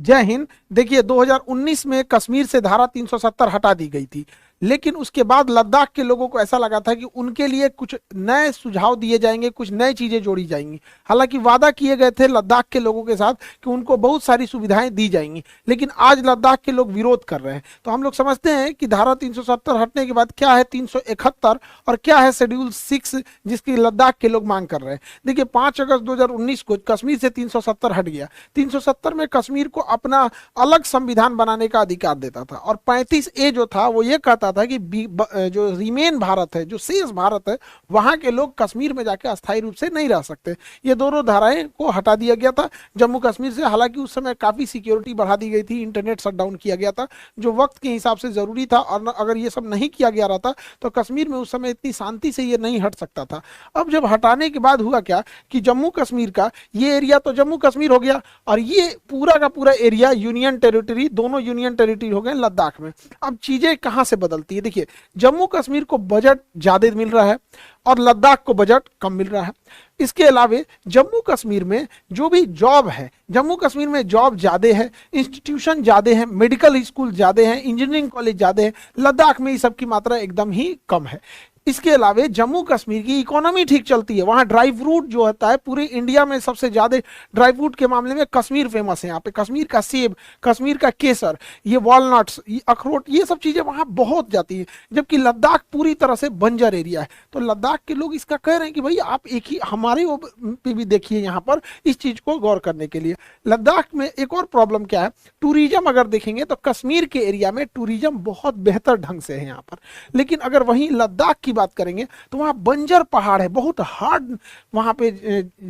जय हिंद। देखिए 2019 में कश्मीर से धारा 370 हटा दी गई थी, लेकिन उसके बाद लद्दाख के लोगों को ऐसा लगा था कि उनके लिए कुछ नए सुझाव दिए जाएंगे, कुछ नई चीजें जोड़ी जाएंगी। हालांकि वादा किए गए थे लद्दाख के लोगों के साथ कि उनको बहुत सारी सुविधाएं दी जाएंगी, लेकिन आज लद्दाख के लोग विरोध कर रहे हैं। तो हम लोग समझते हैं कि धारा 370 हटने के बाद क्या है 371 और क्या है शेड्यूल 6 जिसकी लद्दाख के लोग मांग कर रहे हैं। देखिए 5 अगस्त 2019 को कश्मीर से 370 हट गया। 370 में कश्मीर को अपना अलग संविधान बनाने का अधिकार देता था, और 35A जो था वो ये कहता था कि जो रिमेन भारत है, जो शेष भारत है, वहां के लोग कश्मीर में जाके अस्थायी रूप से नहीं रह सकते। ये दोनों धाराएं को हटा दिया गया था जम्मू कश्मीर से। हालांकि उस समय काफी सिक्योरिटी बढ़ा दी गई थी, इंटरनेट शटडाउन किया गया था जो वक्त के हिसाब से जरूरी था, और अगर ये सब नहीं किया गया रहता तो कश्मीर में उस समय इतनी शांति से ये नहीं हट सकता था। अब जब हटाने के बाद हुआ क्या कि जम्मू कश्मीर का ये एरिया तो जम्मू कश्मीर हो गया, और ये पूरा का पूरा एरिया यूनियन टेरिटरी, दोनों यूनियन टेरिटरी हो गए लद्दाख में। अब चीजें कहां से बदलती है, देखिए जम्मू कश्मीर को बजट ज्यादा मिल रहा है और लद्दाख को बजट कम मिल रहा है। इसके अलावे जम्मू कश्मीर में जो भी जॉब है, जम्मू कश्मीर में जॉब ज्यादा है, इंस्टीट्यूशन ज्यादा है, मेडिकल स्कूल ज्यादा है, इंजीनियरिंग कॉलेज ज्यादा है। लद्दाख में ये सब की मात्रा एकदम ही कम है। इसके अलावे जम्मू कश्मीर की इकोनॉमी ठीक चलती है। वहाँ ड्राई फ्रूट जो होता है, पूरे इंडिया में सबसे ज़्यादा ड्राई फ्रूट के मामले में कश्मीर फेमस है। यहाँ पे कश्मीर का सेब, कश्मीर का केसर, ये वॉलनट्स, ये अखरोट, ये सब चीज़ें वहाँ बहुत जाती है। जबकि लद्दाख पूरी तरह से बंजर एरिया है। तो लद्दाख के लोग इसका कह रहे हैं कि भाई आप एक ही हमारे वो पे भी देखिए यहाँ पर इस चीज़ को गौर करने के लिए। लद्दाख में एक और प्रॉब्लम क्या है, टूरिज्म अगर देखेंगे तो कश्मीर के एरिया में टूरिज्म बहुत बेहतर ढंग से है यहाँ पर, लेकिन अगर वहीं लद्दाख की बात करेंगे तो वहाँ बंजर पहाड़ है, बहुत हार्ड वहाँ पे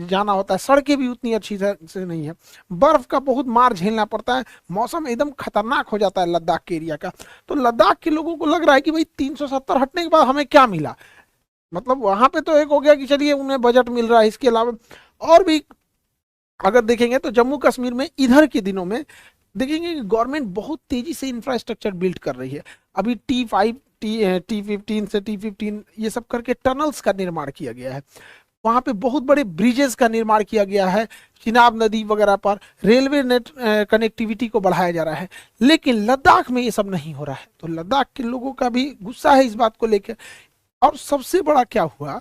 जाना होता है, सड़कें भी उतनी अच्छी से नहीं है, बर्फ का बहुत मार झेलना पड़ता है, मौसम एकदम खतरनाक हो जाता है लद्दाख के एरिया का। तो लद्दाख के लोगों को लग रहा है कि भाई 370 हटने के बाद हमें क्या मिला, मतलब वहां पे तो एक हो गया कि चलिए उन्हें बजट मिल रहा है, इसके अलावा और भी अगर देखेंगे तो जम्मू कश्मीर में इधर के दिनों में देखेंगे कि गवर्नमेंट बहुत तेजी से इंफ्रास्ट्रक्चर बिल्ड कर रही है। अभी T5 T15 से T15 ये सब करके टनल्स का निर्माण किया गया है। वहां पे बहुत बड़े ब्रिजेस का निर्माण किया गया है, चिनाब नदी वगैरह पर रेलवे नेट कनेक्टिविटी को बढ़ाया जा रहा है। लेकिन लद्दाख में ये सब नहीं हो रहा है, तो लद्दाख के लोगों का भी गुस्सा है इस बात को लेकर। और सबसे बड़ा क्या हुआ,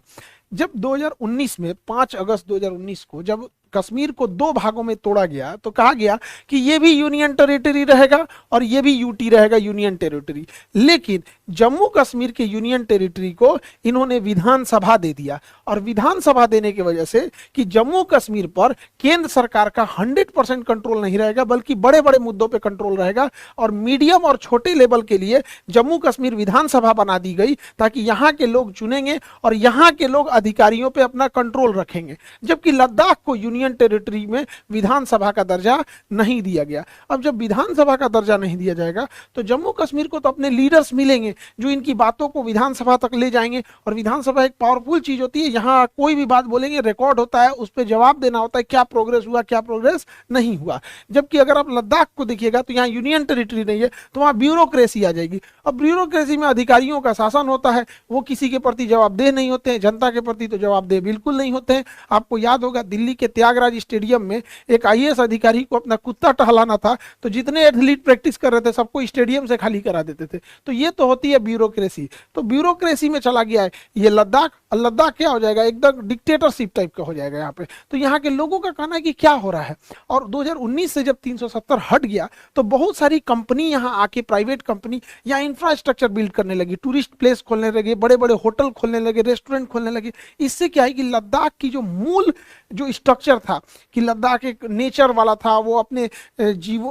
जब 2019 में 5 अगस्त 2019 को जब कश्मीर को 2 भागों में तोड़ा गया तो कहा गया कि ये भी यूनियन टेरिटरी रहेगा और ये भी यूटी रहेगा, यूनियन टेरिटरी। लेकिन जम्मू कश्मीर के यूनियन टेरिटरी को इन्होंने विधानसभा दे दिया, और विधानसभा देने की वजह से कि जम्मू कश्मीर पर केंद्र सरकार का 100% कंट्रोल नहीं रहेगा, बल्कि बड़े बड़े मुद्दों पर कंट्रोल रहेगा। और मीडियम और छोटे लेवल के लिए जम्मू कश्मीर विधानसभा बना दी गई ताकि यहाँ के लोग चुनेंगे और यहाँ के लोग अधिकारियों पर अपना कंट्रोल रखेंगे। जबकि लद्दाख को यूनियन टेरिटरी में विधानसभा का दर्जा नहीं दिया गया। अब जब विधानसभा का दर्जा नहीं दिया जाएगा तो जम्मू कश्मीर को तो अपने लीडर्स मिलेंगे जो इनकी बातों को विधानसभा तक ले जाएंगे, और विधानसभा एक पावरफुल चीज होती है, यहाँ कोई भी बात बोलेंगे रिकॉर्ड होता है, उस पर जवाब देना होता है, क्या प्रोग्रेस हुआ क्या प्रोग्रेस नहीं हुआ। जबकि अगर आप लद्दाख को देखिएगा तो यहाँ यूनियन टेरिटरी नहीं है, तो वहाँ ब्यूरोक्रेसी आ जाएगी। अब ब्यूरोक्रेसी में अधिकारियों का शासन होता है, वो किसी के प्रति जवाबदेह नहीं होते हैं, जनता के प्रति तो जवाबदेह बिल्कुल नहीं होते हैं। आपको याद होगा दिल्ली के त्यागराज स्टेडियम में एक IAS अधिकारी को अपना कुत्ता टहलाना था, तो जितने एथलीट प्रैक्टिस कर रहे थे सबको स्टेडियम से खाली करा देते थे। तो ये तो होती है ब्यूरोक्रेसी। तो ब्यूरोक्रेसी में चला गया है ये लद्दाख, और लद्दाख क्या हो जाएगा, एकदम डिक्टेटरशिप टाइप का हो जाएगा यहाँ पे। तो यहाँ के लोगों का कहना है कि क्या हो रहा है। और 2019 से जब 370 हट गया तो बहुत सारी कंपनी यहाँ आके, प्राइवेट कंपनी यहाँ इंफ्रास्ट्रक्चर बिल्ड करने लगी, टूरिस्ट प्लेस खोलने लगे, बड़े बड़े होटल खोलने लगे, रेस्टोरेंट खोलने लगे। इससे क्या है कि लद्दाख की जो मूल जो स्ट्रक्चर था कि लद्दाख एक नेचर वाला था, वो अपने जीव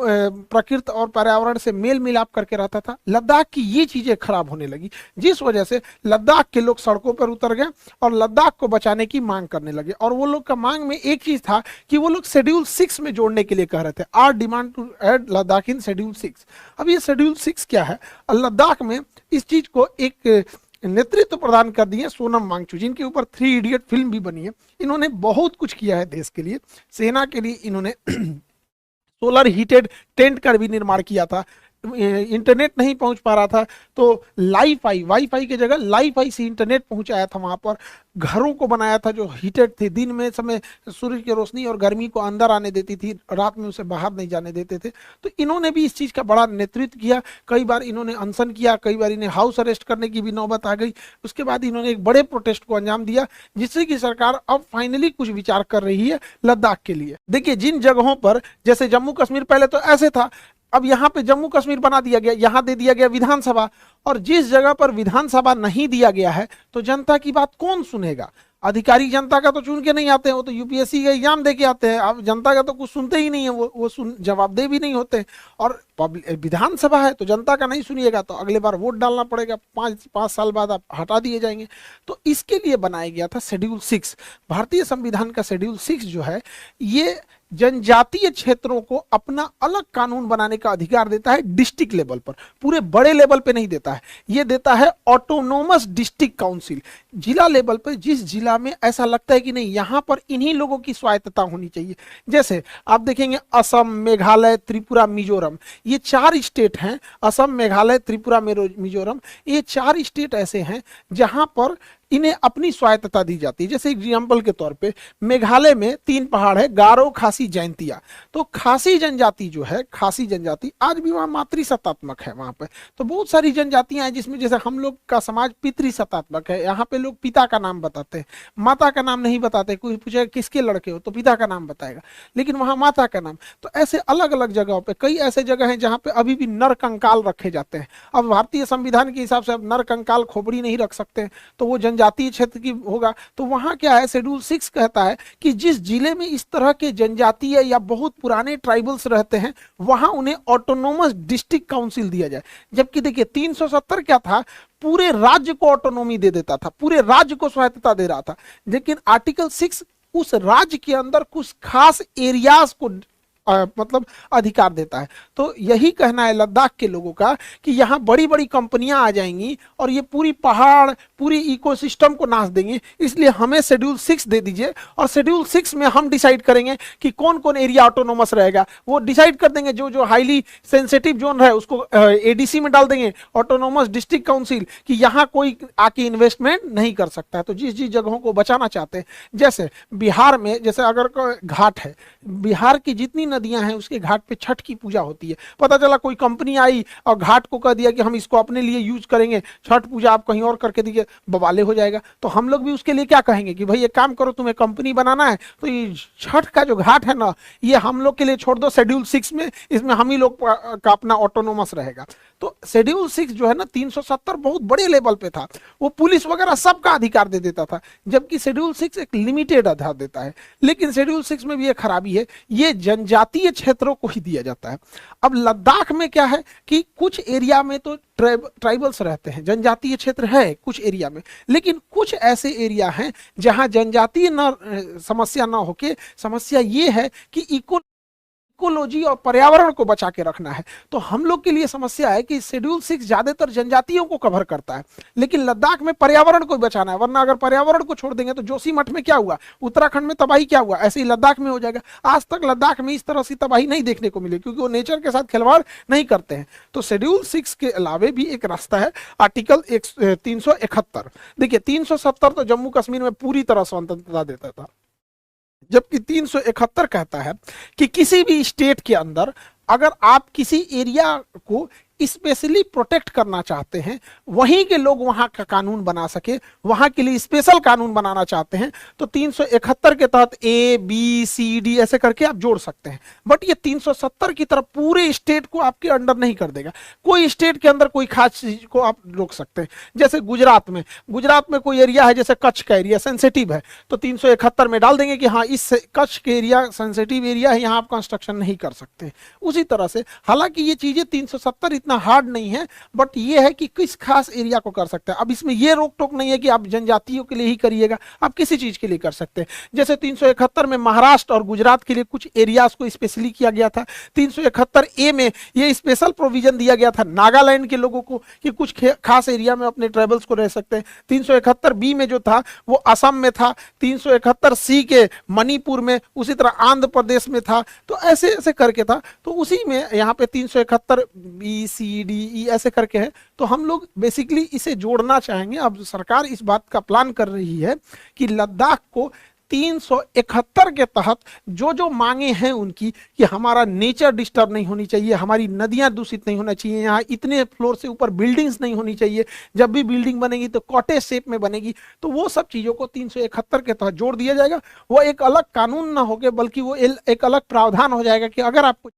प्रकृति और पर्यावरण से मेल मिलाप करके रहता था, लद्दाख की ये चीजें खराब होने लगी, जिस वजह से लद्दाख के लोग सड़कों पर उतर गए और लद्दाख को बचाने की मांग करने लगे। और वो लोग का मांग में एक चीज था कि वो लोग शेड्यूल 6 में जोड़ने के लिए कह रहे थे, are demand to add Ladakh in schedule 6। अब ये शेड्यूल 6 क्या है, लद्दाख में इस चीज को एक नेतृत्व प्रदान कर दिए सोनम वांगचुक, जिनके ऊपर 3 इडियट फिल्म भी बनी है। इन्होंने बहुत कुछ किया है देश के लिए, सेना के लिए इन्होंने सोलर हीटेड टेंट का भी निर्माण किया था, इंटरनेट नहीं पहुंच पा रहा था, तो वाईफाई की जगह लाईफाई से इंटरनेट पहुंचाया था वहां पर। घरों को बनाया था जो हीटेड थे, दिन में समय सूर्य की रोशनी और गर्मी को अंदर आने देती थी, रात में उसे बाहर नहीं जाने देते थे। तो इन्होंने भी इस चीज का बड़ा नेतृत्व किया। कई बार इन्होंने अनशन किया, कई बार इन्हें हाउस अरेस्ट करने की भी नौबत आ गई। उसके बाद इन्होंने एक बड़े प्रोटेस्ट को अंजाम दिया, जिससे कि सरकार अब फाइनली कुछ विचार कर रही है लद्दाख के लिए। देखिए, जिन जगहों पर, जैसे जम्मू कश्मीर पहले तो ऐसे था, अब यहां पे जम्मू कश्मीर बना दिया गया, यहां दे दिया गया विधानसभा। और जिस जगह पर विधानसभा नहीं दिया गया है, तो जनता की बात कौन सुनेगा? अधिकारी जनता का तो चुन के नहीं आते हैं, वो तो यूपीएससी का एग्जाम दे के आते हैं। अब जनता का तो कुछ सुनते ही नहीं है, वो जवाबदेह भी नहीं होते। और विधानसभा है तो जनता का नहीं सुनिएगा तो अगले बार वोट डालना पड़ेगा, 5 साल बाद आप हटा दिए जाएंगे। तो इसके लिए बनाया गया था शेड्यूल 6। भारतीय संविधान का शेड्यूल 6 जो है, ये जनजातीय क्षेत्रों को अपना अलग कानून बनाने का अधिकार देता है डिस्ट्रिक्ट लेवल पर, पूरे बड़े लेवल पे नहीं देता है। ये देता है ऑटोनोमस डिस्ट्रिक्ट काउंसिल, जिला लेवल पर। जिस जिला में ऐसा लगता है कि नहीं, यहां पर इन्हीं लोगों की स्वायत्तता होनी चाहिए। जैसे आप देखेंगे असम, मेघालय, त्रिपुरा, मिजोरम, ये 4 स्टेट हैं। असम, मेघालय, त्रिपुरा, मिजोरम, ये 4 स्टेट ऐसे हैं जहां पर इन्हें अपनी स्वायत्तता दी जाती है। जैसे एग्जाम्पल के तौर पे मेघालय में 3 पहाड़ है, गारो, खासी, जैंतिया। तो खासी जनजाति जो है, खासी जनजाति आज भी वहां मातृसत्तात्मक है। वहां पे तो बहुत सारी जनजातियां हैं जिसमें, जैसे हम लोग का समाज पितृसत्तात्मक है, यहाँ पे लोग पिता का नाम बताते हैं, माता का नाम नहीं बताते। कोई पूछेगा किसके लड़के हो, तो पिता का नाम बताएगा, लेकिन वहां माता का नाम। तो ऐसे अलग अलग जगहों पे, कई ऐसे जगह हैं जहां पे अभी भी नर कंकाल रखे जाते हैं। अब भारतीय संविधान के हिसाब से अब नर कंकाल खोपड़ी नहीं रख सकते, तो वो जनजातीय क्षेत्र की होगा। तो वहां क्या है, शेड्यूल 6 कहता है कि जिस जिले में इस तरह के जनजातीय या बहुत पुराने ट्राइबल्स रहते हैं, वहां उन्हें ऑटोनोमस डिस्ट्रिक्ट काउंसिल दिया जाए। जबकि देखिए 370 क्या था, पूरे राज्य को ऑटोनोमी दे देता था, पूरे राज्य को स्वायत्तता दे रहा था। लेकिन आर्टिकल 6 उस राज्य के अंदर कुछ खास एरियाज को मतलब अधिकार देता है। तो यही कहना है लद्दाख के लोगों का कि यहाँ बड़ी बड़ी कंपनियां आ जाएंगी और ये पूरी पहाड़, पूरी इकोसिस्टम को नाश देंगी। इसलिए हमें शेड्यूल 6 दे दीजिए, और शेड्यूल 6 में हम डिसाइड करेंगे कि कौन कौन एरिया ऑटोनोमस रहेगा। वो डिसाइड कर देंगे, जो जो हाईली सेंसिटिव जोन है उसको एडीसी में डाल देंगे, ऑटोनोमस डिस्ट्रिक्ट काउंसिल, कि यहाँ कोई आके इन्वेस्टमेंट नहीं कर सकता है। तो जिस जिस जगहों को बचाना चाहते हैं, जैसे बिहार में, जैसे अगर घाट है, बिहार की जितनी नदियां हैं उसके घाट पे छठ की पूजा होती है। पता चला कोई कंपनी आई और घाट को कह दिया कि हम इसको अपने लिए यूज करेंगे, छठ पूजा आप कहीं और करके दीजिए, बवाले हो जाएगा। तो हम लोग भी उसके लिए क्या कहेंगे कि भाई एक काम करो, तुम्हें कंपनी बनाना है तो ये छठ का जो घाट है ना, ये हम लोग के लिए छोड़ दो शेड्यूल 6 में, इसमें हम ही लोग का अपना ऑटोनोमस रहेगा। तो शेड्यूल 6 जो है ना, 370 बहुत बड़े लेवल पे था, वो पुलिस वगैरह सबका अधिकार दे देता था, जबकि शेड्यूल 6 एक लिमिटेड आधार देता है। लेकिन शेड्यूल 6 में भी एक खराबी है, ये जनजातीय क्षेत्रों को ही दिया जाता है। अब लद्दाख में क्या है कि कुछ एरिया में तो ट्राइबल्स रहते हैं, जनजातीय क्षेत्र है कुछ एरिया में, लेकिन कुछ ऐसे एरिया हैं जहां जनजातीय समस्या ना होके समस्या ये है कि इकोलॉजी और पर्यावरण को बचा के रखना है। तो हम लोग के लिए समस्या है कि शेड्यूल 6 ज्यादातर जनजातियों को कवर करता है, लेकिन लद्दाख में पर्यावरण को बचाना है। वरना अगर पर्यावरण को छोड़ देंगे तो जोशीमठ में क्या हुआ, उत्तराखंड में तबाही क्या हुआ, ऐसे ही लद्दाख में हो जाएगा। आज तक लद्दाख में इस तरह से तबाही नहीं देखने को मिली, क्योंकि वो नेचर के साथ खिलवाड़ नहीं करते हैं। तो शेड्यूल 6 के अलावे भी एक रास्ता है, आर्टिकल 371। देखिए 370 तो जम्मू कश्मीर में पूरी तरह स्वतंत्रता देता था, जबकि 371 कहता है कि किसी भी स्टेट के अंदर अगर आप किसी एरिया को स्पेशली प्रोटेक्ट करना चाहते हैं, वहीं के लोग वहां का कानून बना सके, वहां के लिए स्पेशल कानून बनाना चाहते हैं, तो 371 के तहत ए बी सी डी ऐसे करके आप जोड़ सकते हैं। बट ये 370 की तरफ पूरे स्टेट को आपके अंडर नहीं कर देगा। कोई स्टेट के अंदर कोई खास चीज को आप रोक सकते हैं। जैसे गुजरात में कोई एरिया है, जैसे कच्छ का एरिया सेंसिटिव है, तो 371 में डाल देंगे कि हाँ इस कच्छ के एरिया सेंसिटिव एरिया है, यहाँ आप कंस्ट्रक्शन नहीं कर सकते। उसी तरह से हालांकि ये चीजें 370 इतना हार्ड नहीं है, बट ये है कि किस खास एरिया को कर सकते हैं। अब इसमें ये रोक टोक नहीं है कि आप जनजातियों के लिए ही करिएगा, आप किसी चीज के लिए कर सकते हैं। जैसे 371 में महाराष्ट्र और गुजरात के लिए कुछ एरियाज को स्पेशली किया गया था। 371A में ये स्पेशल प्रोविजन दिया गया था नागालैंड के लोगों को कि कुछ खास एरिया में अपने ट्राइबल्स को रह सकते हैं। 371B में जो था वो असम में था, 371C के मणिपुर में, उसी तरह आंध्र प्रदेश में था। तो ऐसे ऐसे करके था, तो उसी में यहाँ पे 371B, C, D, E ऐसे करके है। तो हम लोग बेसिकली इसे जोड़ना चाहेंगे। अब सरकार इस बात का प्लान कर रही है कि लद्दाख को 371 के तहत जो जो मांगे हैं उनकी, कि हमारा नेचर डिस्टर्ब नहीं होनी चाहिए, हमारी नदियां दूषित नहीं होना चाहिए, यहाँ इतने फ्लोर से ऊपर बिल्डिंग्स नहीं होनी चाहिए, जब भी बिल्डिंग बनेगी तो कॉटेज शेप में बनेगी, तो वो सब चीजों को 371 के तहत जोड़ दिया जाएगा। वो एक अलग कानून ना होके बल्कि वो एक अलग प्रावधान हो जाएगा कि अगर आपको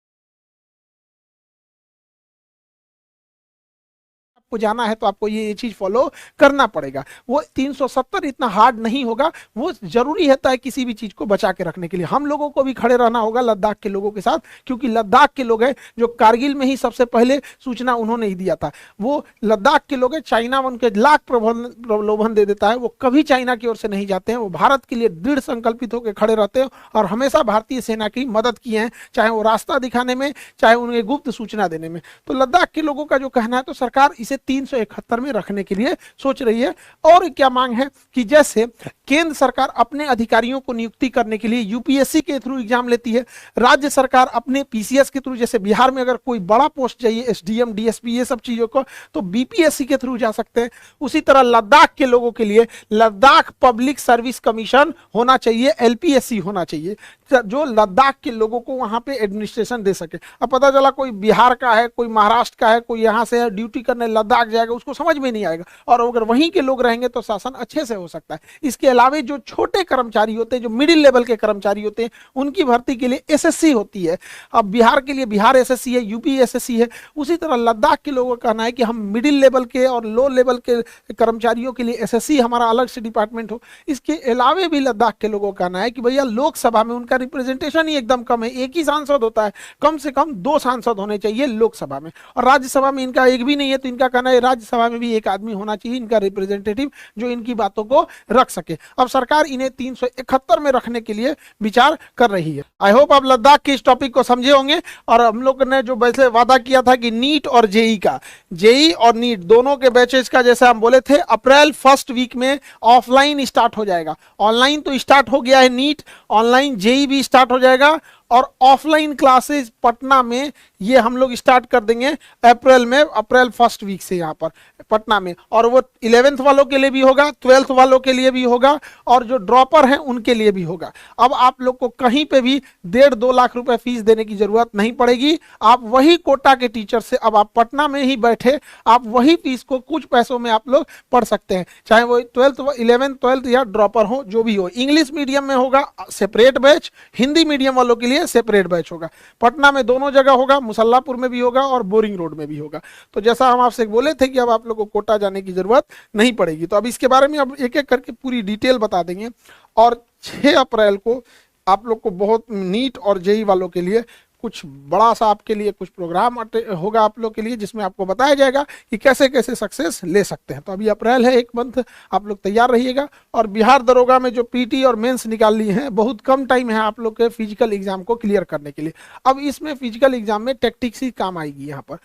जाना है तो आपको ये चीज फॉलो करना पड़ेगा। वो 370 इतना हार्ड नहीं होगा, वो जरूरी है तय किसी भी चीज को बचा के रखने के लिए। हम लोगों को भी खड़े रहना होगा लद्दाख के लोगों के साथ, क्योंकि लद्दाख के लोग हैं जो कारगिल में ही सबसे पहले सूचना उन्होंने ही दिया था। वो लद्दाख के लोग हैं, चाइना उनके लाख प्रलोभन दे देता है, वो कभी चाइना की ओर से नहीं जाते हैं। वो भारत के लिए दृढ़ संकल्पित होकर खड़े रहते हैं और हमेशा भारतीय सेना की मदद की है, चाहे वो रास्ता दिखाने में, चाहे उन्हें गुप्त सूचना देने में। तो लद्दाख के लोगों का जो कहना है, तो सरकार इसे 371 में रखने के लिए सोच रही है। और क्या मांग है कि जैसे केंद्र सरकार अपने अधिकारियों को नियुक्ति करने के लिए यूपीएससी के थ्रू एग्जाम लेती है, राज्य सरकार अपने पीसीएस के थ्रू, जैसे बिहार में अगर कोई बड़ा पोस्ट चाहिए एसडीएम डीएसपी ये सब चीजों को, तो बीपीएससी के थ्रू जा सकते हैं। उसी तरह लद्दाख के लोगों के लिए लद्दाख पब्लिक सर्विस कमीशन होना चाहिए, एलपीएससी होना चाहिए, जो लद्दाख के लोगों को वहां पे एडमिनिस्ट्रेशन दे सके। अब पता चला कोई बिहार का है, कोई महाराष्ट्र का है, कोई यहाँ से ड्यूटी करने लद्दाख जाएगा, उसको समझ में नहीं आएगा, और अगर वहीं के लोग रहेंगे तो शासन अच्छे से हो सकता है। इसके अलावा जो छोटे कर्मचारी होते हैं, जो मिडिल लेवल के कर्मचारी होते हैं, उनकी भर्ती के लिए एसएससी होती है। अब बिहार के लिए बिहार एसएससी है, यूपी एसएससी है। उसी तरह लद्दाख के लोगों का कहना है कि हम मिडिल लेवल के और लो लेवल के कर्मचारियों के लिए एसएससी हमारा अलग से डिपार्टमेंट हो। इसके अलावा भी लद्दाख के लोगों का कहना है कि भैया लोकसभा में उनका रिप्रेजेंटेशन ही एकदम कम है, एक ही सांसद होता है, कम से कम 2 सांसद होने चाहिए लोकसभा में, और राज्यसभा में इनका एक भी नहीं है। तो इनका कहना है राज्यसभा में भी एक आदमी होना चाहिए इनका रिप्रेजेंटेटिव, जो इनकी बातों को रख सके। अब सरकार इन्हें 371 में रखने के लिए विचार कर रही है। आई होप आप लद्दाख के इस टॉपिक को समझे होंगे। और हम लोग ने जो वैसे वादा किया था कि नीट और जेई का, जेई और नीट दोनों के बैचेस का, जैसे हम बोले थे अप्रैल फर्स्ट वीक में ऑफलाइन स्टार्ट हो जाएगा। ऑनलाइन तो स्टार्ट हो गया है नीट, ऑनलाइन जेई भी स्टार्ट हो जाएगा, और ऑफलाइन क्लासेस पटना में ये हम लोग स्टार्ट कर देंगे अप्रैल में, अप्रैल फर्स्ट वीक से यहाँ पर पटना में। और वो 11th वालों के लिए भी होगा, 12th वालों के लिए भी होगा, और जो ड्रॉपर हैं उनके लिए भी होगा। अब आप लोग को कहीं पे भी 1.5-2 लाख रुपए फीस देने की जरूरत नहीं पड़ेगी। आप वही कोटा के टीचर से, अब आप पटना में ही बैठे, आप वही फीस को कुछ पैसों में आप लोग पढ़ सकते हैं, चाहे वो 12th 11th 12th या ड्रॉपर हो, जो भी हो। इंग्लिश मीडियम में होगा सेपरेट बैच, हिंदी मीडियम वालों के लिए सेपरेट बैच होगा। पटना में दोनों जगह होगा, मुसल्लापुर में भी होगा और बोरिंग रोड में भी होगा। तो जैसा हम आपसे बोले थे कि अब आप लोगों को कोटा जाने की जरूरत नहीं पड़ेगी। तो अब इसके बारे में अब एक एक करके पूरी डिटेल बता देंगे। और 6 अप्रैल को आप लोग को बहुत नीट और जेई वालों के लिए कुछ बड़ा सा आपके लिए कुछ प्रोग्राम होगा आप लोग के लिए, जिसमें आपको बताया जाएगा कि कैसे कैसे सक्सेस ले सकते हैं। तो अभी अप्रैल है, 1 मंथ आप लोग तैयार रहिएगा। और बिहार दरोगा में जो पीटी और मेंस निकाल लिए हैं, बहुत कम टाइम है आप लोग के फिजिकल एग्जाम को क्लियर करने के लिए। अब इसमें फिजिकल एग्जाम में टैक्टिक्स ही काम आएगी यहाँ पर,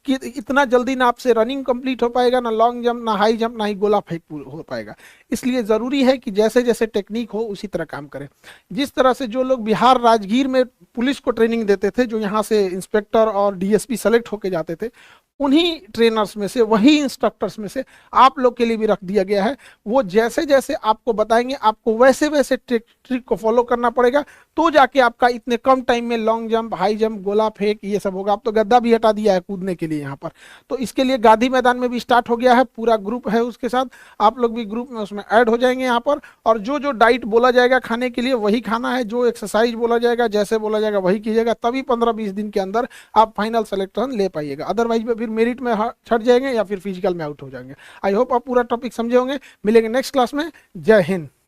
कि इतना जल्दी ना आपसे रनिंग कंप्लीट हो पाएगा, ना लॉन्ग जंप, ना हाई जंप, ना ही गोला फेंक हो पाएगा। इसलिए ज़रूरी है कि जैसे जैसे टेक्निक हो उसी तरह काम करें। जिस तरह से जो लोग बिहार राजगीर में पुलिस को ट्रेनिंग देते थे, जो यहाँ से इंस्पेक्टर और डीएसपी सेलेक्ट होके जाते थे, उन्हीं ट्रेनर्स में से, वही इंस्ट्रक्टर्स में से आप लोग के लिए भी रख दिया गया है। वो जैसे जैसे आपको बताएंगे, आपको वैसे वैसे ट्रिक को फॉलो करना पड़ेगा, तो जाके आपका इतने कम टाइम में लॉन्ग जंप, हाई जंप, गोला फेंक ये सब होगा। अब तो गद्दा भी हटा दिया है कूदने के लिए यहाँ पर। तो इसके लिए गांधी मैदान में भी स्टार्ट हो गया है, पूरा ग्रुप है उसके साथ, आप लोग भी ग्रुप में उसमें ऐड हो जाएंगे यहाँ पर। और जो जो डाइट बोला जाएगा खाने के लिए वही खाना है, जो एक्सरसाइज बोला जाएगा, जैसे बोला जाएगा वही कीजिएगा, तभी 15-20 दिन के अंदर आप फाइनल सिलेक्शन ले पाइएगा। अदरवाइज में फिर मेरिट में छट जाएंगे या फिर फिजिकल में आउट हो जाएंगे। आई होप आप पूरा टॉपिक समझे होंगे। मिलेंगे नेक्स्ट क्लास में। जय हिंद।